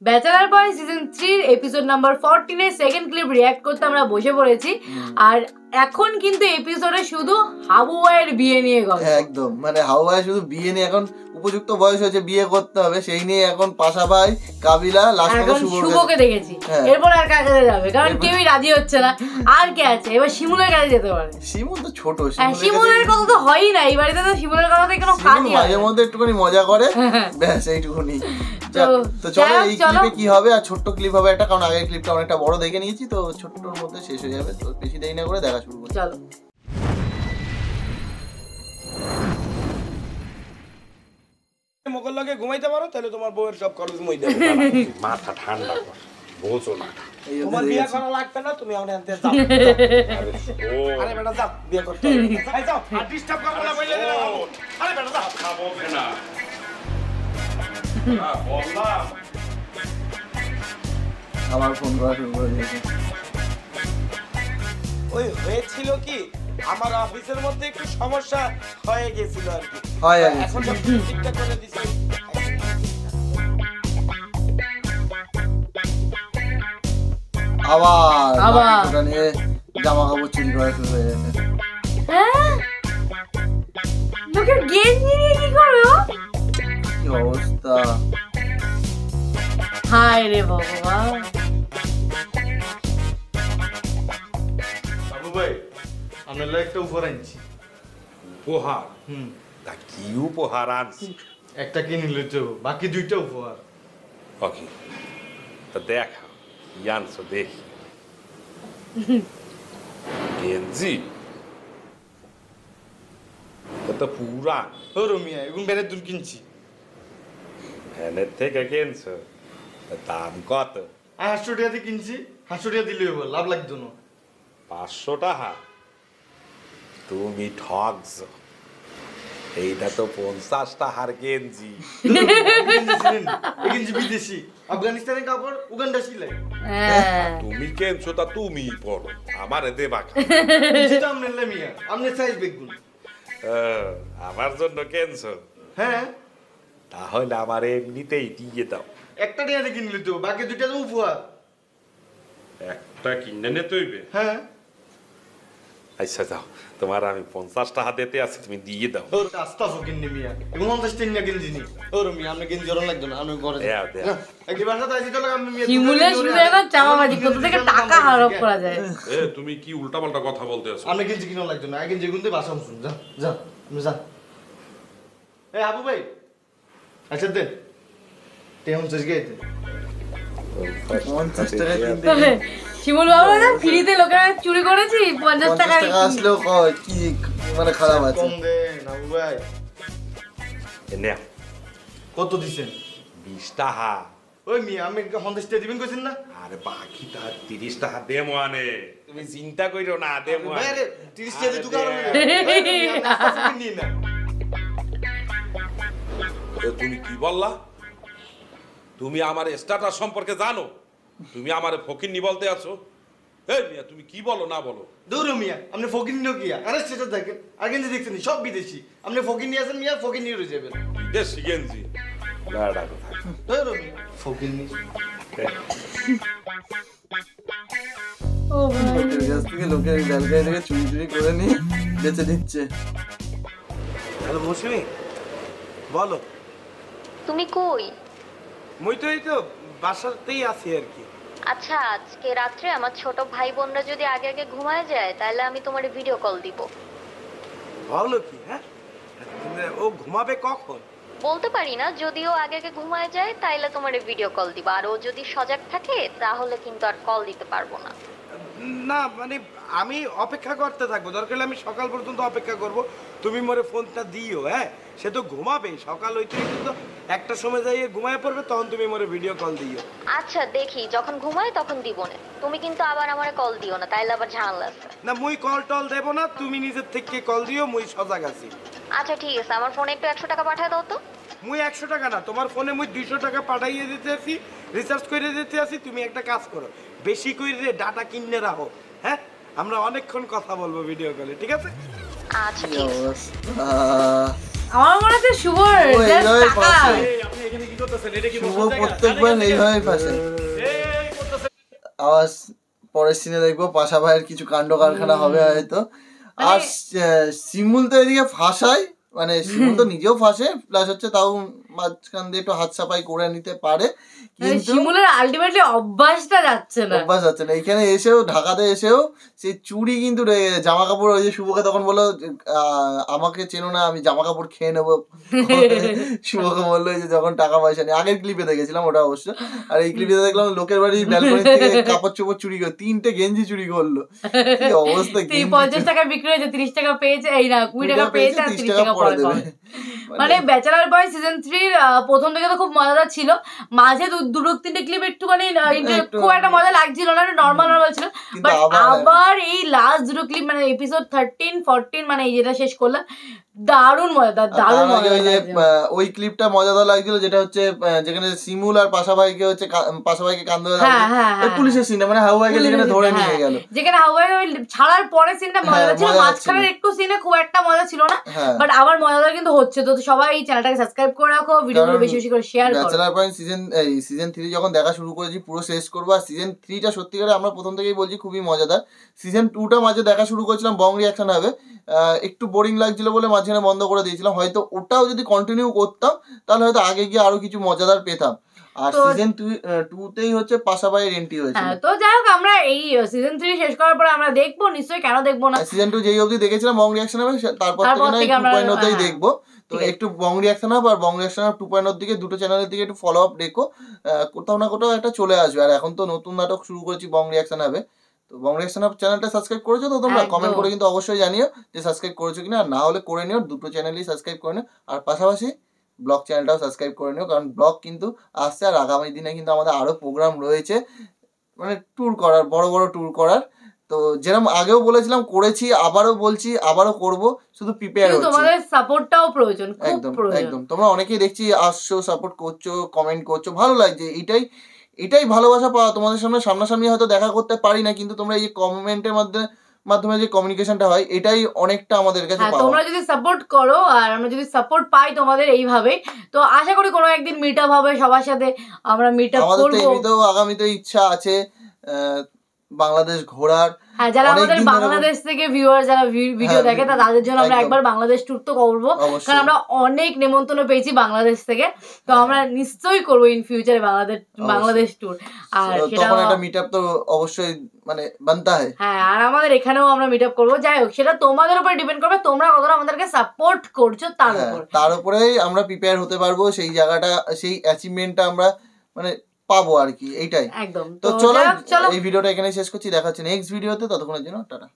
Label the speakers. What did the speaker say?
Speaker 1: Bachelor boy season 3 episode number 14 এর second clip react করতে আমরা বসে পড়েছি। আর এখন কিন্তু এপিসোডে শুধু হাবু ভাইয়ের বিয়ে নিয়ে গল্প।
Speaker 2: একদম, মানে হাবু ভাই শুধু বিয়ে নিয়ে এখন উপযুক্ত বয়স হয়েছে, বিয়ে করতে হবে, সেই নিয়ে এখন পাশা ভাই, কাবিলা, লাস্টে
Speaker 1: শুভকে দেখেছি। এরপর আর কার কাছে যাবে, কারণ কেউই রাজি হচ্ছে না। আর কে আছে? এবার শিমুলের কাছে যেতে পারে।
Speaker 2: শিমুল তো ছোট,
Speaker 1: শিমুলের কথা তো হয়ই না এই বাড়িতে, তো শিমুলের কথাতে কোনো কাজই হয় না।
Speaker 2: মাঝে মধ্যে একটুখানি মজা করে, ব্যাস এইটুকুনি। তো চলো এই ক্লিপে কি হবে, আর ছোট্ট ক্লিপ হবে একটা, কারণ আগের ক্লিপটা অনেকটা বড় দেখে নিয়েছি, তো ছোট্টর মধ্যে শেষ হয়ে যাবে। তো বেশি দেরি না করে দেখা শুরু করি,
Speaker 1: চলো।
Speaker 3: মোগল লাগে ঘুমাইতে পারো, তাহলে তোমার বউয়ের সব খরচ মই দেব। মাথা ঠান্ডা কর, বোঝো না। তোমার বিয়ে করা লাগবে না, তুমি আমাদের আনতে যাও। আরে বেটা যাও, বিয়ে করতে হবে। যাও, আর ডিস্টার্ব করব না বলে দিলাম। আরে বেটা যাও, খাবো না। বললাম
Speaker 2: আমার ফোন করা শুরু করে দিয়েছে।
Speaker 3: ওই হয়েছিল কি, আমার অফিসের মধ্যে একটু সমস্যা হয়ে গেছিল আর কি। এখন সব ঠিকঠাক করে দিছি।
Speaker 2: আবার নিয়ে জামা কাপড় চুরি করা শুরু হয়ে গেছে।
Speaker 1: লোকের গেঞ্জি নিয়ে কি করো?
Speaker 2: কি অবস্থা!
Speaker 1: হায় রে ভগবান।
Speaker 4: বাবু ভাই, আমরা একটা উপহার আনছি।
Speaker 3: উপহার? তা কি উপহার আনছি?
Speaker 4: একটা কিনলে তো বাকি দুইটা উপহার।
Speaker 3: ওকে, তা দেখা কি আনছো দেখি। গেঞ্জি তো পুরা
Speaker 4: রমিয়া, এগুন বেড়ে দুল কিনছি।
Speaker 3: ভ্যানের থেকে কিনছো? দাম কত?
Speaker 4: 800 টাকা দিয়ে কিনছি। 800 টাকা দিলে হবে, লাভ লাগতো না।
Speaker 3: 500 টাকা? তুমি ঠকছো, এইটা তো 50 টাকার গেঞ্জি।
Speaker 4: গেঞ্জি বিদেশি, আফগানিস্তানের কাপড়, উগান্ডা সিলাই।
Speaker 3: তুমি কেনছো তা তুমি পড়ো, আমারে দেবা।
Speaker 4: মিয়া আমনে সাইজ বেগুন।
Speaker 3: আমার জন্য কেনছো?
Speaker 4: হ্যাঁ,
Speaker 3: তাহলে আমার এমনিতেই দিয়ে দাও।
Speaker 4: একটা টাকা দিয়ে কিনলে তো, বাকি দুইটা তো উপহার।
Speaker 3: একটা কিনে নিতে হইবে?
Speaker 4: হ্যাঁ।
Speaker 3: আচ্ছা যাও, তোমার আমি 50 টাকা দিতে আছি, তুমি দিয়ে দাও।
Speaker 4: ওর রাস্তা ফকিন নি মিয়া, এবং 50 টাকা গেঞ্জি নি। ওর মিয়া আপনি গেঞ্জি জরন লাগতো না, আমি ঘরে
Speaker 3: দেও দেও।
Speaker 4: একটি বাসা তাই দিতে লাগা আমি মিয়া।
Speaker 1: শিমুলে শুধু এখন চামাবাজি কত থেকে টাকা হারাপ করা যায়।
Speaker 3: তুমি কি উল্টাপাল্টা কথা বলতে আছো?
Speaker 4: আপনি গেঞ্জি কিনা লাগতো না, গেঞ্জি গুনতে বাসা শুন। যা যা আপনি যা। আবু ভাই, আচ্ছা দে তেমন চেষ্টা গেতে
Speaker 2: 50 টাকা কিনতে
Speaker 1: শিমুল বাবু না ফ্রিতে লোকেরা চুরি করেছি 50 টাকা
Speaker 2: আসলো। কি মানে খারাপ আছে?
Speaker 4: কম দে না আবু ভাই।
Speaker 3: এনে
Speaker 4: কত দিছেন?
Speaker 3: 20 টাকা।
Speaker 4: ওই মিয়া আমি 50 টাকা দিবেন কইছেন না?
Speaker 3: আরে বাকিটা 30 টাকা দেবো আনে, তুমি চিন্তা কইরো না, দেবো।
Speaker 4: আরে 30 টাকা দিতু কারণ নি না।
Speaker 3: তুমি কি বললা? তুমি আমার স্ট্যাটাস সম্পর্কে জানো? তুমি আমারে ফকিন্নি বলতে আছো? এই মিয়া তুমি কি বলো না বলো?
Speaker 4: দূর মিয়া, আপনি ফকির নিও কি? আরে সেটা দেখেন, আর গেঞ্জি দেখছেন সব বিদেশি। আপনি ফকির নিয়ে আছেন মিয়া, ফকির নিয়ে রয়ে যাবেন।
Speaker 3: বিদেশি গেঞ্জি গাড়া কথা।
Speaker 4: দূর মিয়া, ফকির নি।
Speaker 1: ও ভাই,
Speaker 2: লোকের কাছ থেকে, লোকের ব্যালকানি থেকে চুরি করে নিয়ে বেচে দিচ্ছে।
Speaker 3: হ্যালো মৌসুমি, বলো।
Speaker 5: তুমি কই?
Speaker 3: মুই তো এই তো বাসাতেই আছি আর কি।
Speaker 5: আচ্ছা, আজকে রাত্রে আমার ছোট ভাই বোনরা যদি আগে আগে ঘুমায় যায়, তাহলে আমি তোমার ভিডিও কল দিব।
Speaker 3: ভালো কি? হ্যাঁ, ও ঘুমাবে কখন?
Speaker 5: বলতে পারি না, যদিও আগে আগে ঘুমায় যায় তাইলে তোমার ভিডিও কল দিব। আর ও যদি সজাগ থাকে তাহলে কিন্তু আর কল দিতে পারবো না।
Speaker 3: না মানে আমি অপেক্ষা করতে থাকবো, দরকার হলে আমি সকাল পর্যন্ত অপেক্ষা করব। তুমি মোরে ফোনটা দিও। হ্যাঁ, সে তো ঘুমাবে, সকাল হইতে কিন্তু একটা সময় যাইয়ে ঘুমায় পড়বে, তখন তুমি মোরে ভিডিও কল দিও।
Speaker 5: আচ্ছা দেখি, যখন ঘুমায় তখন দিব না। তুমি কিন্তু আবার আমারে কল দিও না, তাইলে আবার ঝামেলা আছে।
Speaker 3: না মুই কল টল দেবো না, তুমি নিজের থেকে কল দিও, মুই সজাগ আছি।
Speaker 5: আচ্ছা ঠিক আছে, আমার ফোনে একটু 100 টাকা পাঠিয়ে দাও তো।
Speaker 3: মুই 100 টাকা না, তোমার ফোনে মুই 200 টাকা পাঠাইয়ে দিতে আছি, রিচার্জ করে দিতে আছি। তুমি একটা কাজ করো, বেশি করে ডাটা কিনে রাখো। হ্যাঁ, আমরা অনেকক্ষণ কথা বলবো ভিডিও কলে, ঠিক আছে?
Speaker 5: আচ্ছা ঠিক আছে।
Speaker 1: আমার মনে হচ্ছে শুভর
Speaker 3: আপনি এখানে কি করতে করতেছেন? এটা কি
Speaker 2: শুভ
Speaker 3: বসার জায়গা?
Speaker 2: প্রত্যেকবার এইভাবেই ফাঁসে।
Speaker 3: এই করতেছেন।
Speaker 2: আওয়াজ পরের সিনে দেখবো পাশা ভাইয়ের কিছু কাণ্ড কারখানা হবে হয়তো। আর শিমুল তো এদিকে ফাঁসায়, মানে শিমুল তো নিজেও ফাঁসে, প্লাস হচ্ছে তাও মাঝখান দিয়ে একটু হাত সাফাই করে নিতে পারে, কিন্তু
Speaker 1: শিমুলের আলটিমেটলি অভ্যাসটা যাচ্ছে না।
Speaker 2: অভ্যাস হচ্ছে না। এখানে এসেও ঢাকাতে এসেও সেই চুড়ি কিন্তু রয়ে গেছে। জামা কাপড়, ওই যে শুভকে তখন বললো আমাকে চেনো না, আমি জামা কাপড় খেয়ে নেবো। শুভকে বললো যে যখন টাকা পয়সা নেই, আগের ক্লিপে দেখেছিলাম ওটা অবশ্য। আর এই ক্লিপে দেখলাম লোকের বাড়ি ব্যালকনি থেকে কাপড় চোপড় চুরি করে 3টে গেঞ্জি চুরি করলো। কি অবস্থা!
Speaker 1: 50 টাকা বিক্রি হয়েছে, 30 টাকা পেয়েছে, এই না 20 টাকা পেয়েছে আর 30 টাকা পরে দেবে। মানে ব্যাচেলার বয় সিজন 3 প্রথম থেকে তো খুব মজাদার ছিল, মাঝে দুটো তিনটে ক্লিপ একটুখানি খুব একটা মজা লাগছিল না, নর্মাল ছিল। বাট আবার এই লাস্ট দুটো ক্লিপ মানে এপিসোড 13, 14 মানে এই যেটা শেষ করলাম, দারুণ মজাদার, দারুণ মজাদার।
Speaker 2: ওই ক্লিপটা মজাদার লাগছিল, যেটা হচ্ছে যেখানে শিমুল আর পাশা ভাইকে হচ্ছে পাশা ভাইকে কান ধরে পুলিশের সিনে, মানে হাউ ভাইকে যেখানে ধরে নিয়ে গেল,
Speaker 1: যেখানে হাউ ভাই ছাড়ার পরে সিনটা মজা ছিল, মাঝখানের একটু সিনে খুব একটা মজা ছিল না, বাট আবার মজাদার কিন্তু হচ্ছে। তো সবাই এই চ্যানেলটাকে সাবস্ক্রাইব করে রাখো, ভিডিওগুলো বেশি বেশি করে শেয়ার করো।
Speaker 2: ব্যাচেলার পয়েন্ট সিজন 3 যখন দেখা শুরু করেছি পুরো শেষ করবো। আর সিজন 3টা সত্যিকারে আমরা প্রথম থেকেই বলছি খুবই মজাদার। সিজন 2টা মাঝে দেখা শুরু করেছিলাম, বং রিয়াকশন হবে, একটু বোরিং লাগছিল বলে মাঝখানে বন্ধ করে দিয়েছিলাম। হয়তো ওটাও যদি কন্টিনিউ করতাম তাহলে হয়তো আগে গিয়ে আরো কিছু মজাদার পেতাম। আর সিজন 2তেই হচ্ছে পাশা ভাইয়ের এন্ট্রি হয়েছে।
Speaker 1: তো যাই হোক, আমরা এই সিজন 3 শেষ করার পরে আমরা দেখবো নিশ্চয়ই, কেন দেখবো না।
Speaker 2: সিজন 2 যেই অবধি দেখেছিলাম বং রিয়াকশন হবে, তারপর থেকে 2.0তেই দেখবো। তো একটু বং রিয়াকশন হবে, আর বং রিয়াকশন 2.0 দিকে দুটো চ্যানেলের দিকে একটু ফলো আপ রেখো, কোথাও না কোথাও একটা চলে আসবে। আর এখন তো নতুন নাটক শুরু করেছি বং রিয়াকশন হবে, তো বং রিয়াকশন চ্যানেলটা সাবস্ক্রাইব করেছো তো তোমরা? কমেন্ট করে কিন্তু অবশ্যই জানিও যে সাবস্ক্রাইব করেছো কিনা, আর না হলে করে নিও, দুটো চ্যানেলই সাবস্ক্রাইব করে নিও। আর পাশাপাশি ব্লগ চ্যানেলটাও সাবস্ক্রাইব করে নিও, কারণ ব্লগ কিন্তু আসছে, আর আগামী দিনে কিন্তু আমাদের আরো প্রোগ্রাম রয়েছে, মানে ট্যুর করার, বড় বড় ট্যুর করার। তো যেরকম আগেও বলেছিলাম, করেছি, আবারও বলছি, আবারও করব, শুধু প্রিপেয়ার হচ্ছি।
Speaker 1: তোমাদের সাপোর্টটাও প্রয়োজন, খুব প্রয়োজন।
Speaker 2: একদম তোমরা অনেকেই দেখছি আসছো, সাপোর্ট করছো, কমেন্ট করছো, ভালো লাগছে। এটাই ভালোবাসা পাওয়া। তোমাদের সামনে সামনাসামনি হয়তো দেখা করতে পারি না, কিন্তু তোমরা এই যে কমেন্টের মাধ্যমে যে কমিউনিকেশনটা হয়, এটাই অনেকটা আমাদের কাছে পাওয়া।
Speaker 1: তোমরা যদি সাপোর্ট করো আর আমরা যদি সাপোর্ট পাই তোমাদের এইভাবে, তো আশা করি কোনো একদিন মিট আপ হবে সবার সাথে, আমরা মিট আপ করব।
Speaker 2: আমাদের তো এমনিতেও আগামীতে ইচ্ছা আছে বাংলাদেশ ঘোরার।
Speaker 1: হ্যাঁ, যারা আমাদের বাংলাদেশ থেকে ভিউয়ার, যারা ভিডিও দেখে তাদের জন্য আমরা একবার বাংলাদেশ ট্যুর তো করবো, কারণ আমরা অনেক নেমন্তন্ন পেয়েছি বাংলাদেশ থেকে। তো আমরা নিশ্চয়ই করবো ইন ফিউচারে বাংলাদেশ ট্যুর। আর
Speaker 2: তখন একটা মিট আপ তো অবশ্যই মানে বানতা হয়।
Speaker 1: হ্যাঁ, আর আমাদের এখানেও আমরা মিট আপ করবো। যাই হোক, সেটা তোমাদের উপর ডিপেন্ড করবে, তোমরা কতটা আমাদেরকে সাপোর্ট করছো তার
Speaker 2: উপরেই আমরা প্রিপেয়ার হতে পারবো, সেই জায়গাটা, সেই অ্যাচিভমেন্টটা আমরা মানে পাবো আর কি, এইটাই।
Speaker 1: একদম।
Speaker 2: তো চলো এই ভিডিওটা এখানে শেষ করছি, দেখা হচ্ছে নেক্সট ভিডিওতে, ততক্ষণের জন্য টাটা।